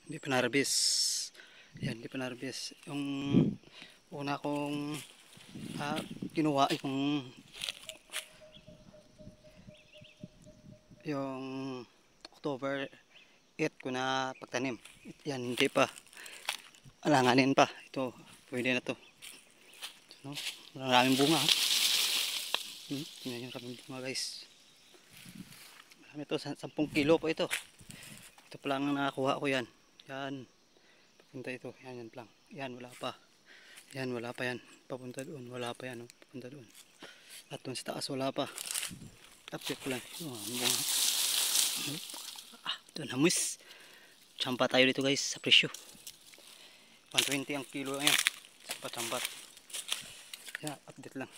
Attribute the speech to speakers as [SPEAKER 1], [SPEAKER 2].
[SPEAKER 1] Hindi pa na-harvest. Yan, hindi pa na-harvest. Yung una kong kinuha yung October 8 ko na pagtanim. Yan, hindi pa. Alanganin pa. Ito, pwede na to. No? Maraming bunga. Tingnan yung maraming bunga, guys. Marami to, 10 kilo po ito. Ito pa lang nakakuha ko yan. Yan. Papunta ito. Yan, yan lang. Yan, wala pa. Yan, wala pa yan. Papunta doon. Wala pa yan. Papunta doon. At doon sa taas, wala pa. Update ko lang. Ito na, miss. Champa tayo dito, guys, sa presyo. 120 ang kilo ngayon. Champat. Yan, update lang.